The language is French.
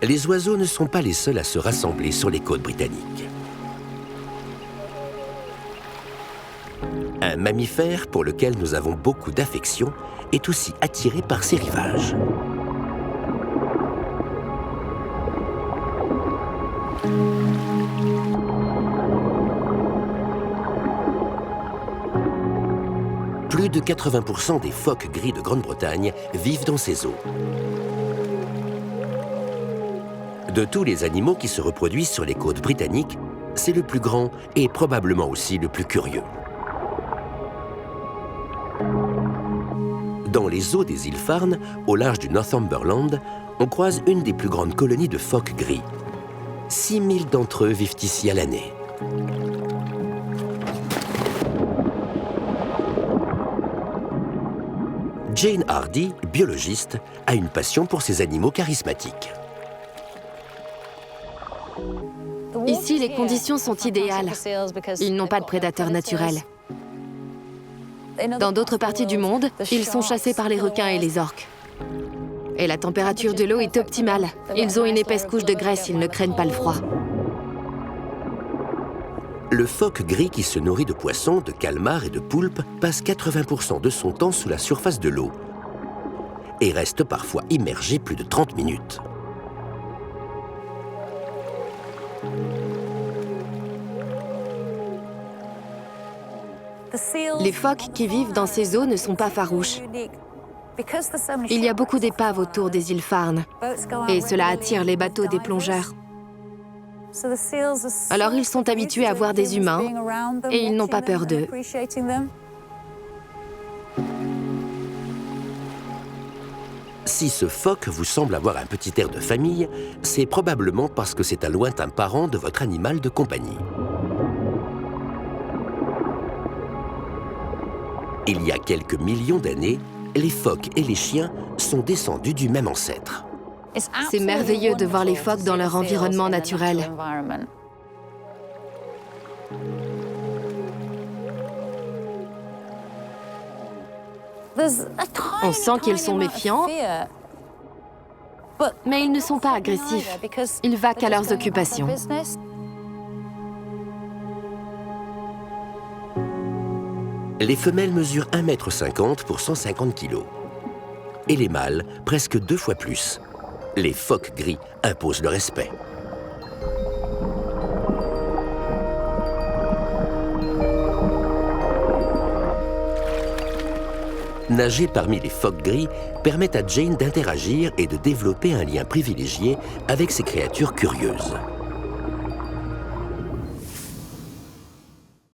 Les oiseaux ne sont pas les seuls à se rassembler sur les côtes britanniques. Un mammifère pour lequel nous avons beaucoup d'affection est aussi attiré par ces rivages. Plus de 80% des phoques gris de Grande-Bretagne vivent dans ces eaux. De tous les animaux qui se reproduisent sur les côtes britanniques, c'est le plus grand et probablement aussi le plus curieux. Dans les eaux des îles Farne, au large du Northumberland, on croise une des plus grandes colonies de phoques gris. 6000 d'entre eux vivent ici à l'année. Jane Hardy, biologiste, a une passion pour ces animaux charismatiques. Ici, les conditions sont idéales. Ils n'ont pas de prédateurs naturels. Dans d'autres parties du monde, ils sont chassés par les requins et les orques. Et la température de l'eau est optimale. Ils ont une épaisse couche de graisse, ils ne craignent pas le froid. Le phoque gris qui se nourrit de poissons, de calmars et de poulpes passe 80% de son temps sous la surface de l'eau et reste parfois immergé plus de 30 minutes. Les phoques qui vivent dans ces eaux ne sont pas farouches. Il y a beaucoup d'épaves autour des îles Farne et cela attire les bateaux des plongeurs. Alors ils sont habitués à voir des humains et ils n'ont pas peur d'eux. Si ce phoque vous semble avoir un petit air de famille, c'est probablement parce que c'est un lointain parent de votre animal de compagnie. Il y a quelques millions d'années, les phoques et les chiens sont descendus du même ancêtre. C'est merveilleux de voir les phoques dans leur environnement naturel. On sent qu'ils sont méfiants, mais ils ne sont pas agressifs. Ils vaquent à leurs occupations. Les femelles mesurent 1,50 m pour 150 kg. Et les mâles, presque 2 fois plus. Les phoques gris imposent le respect. Nager parmi les phoques gris permet à Jane d'interagir et de développer un lien privilégié avec ces créatures curieuses.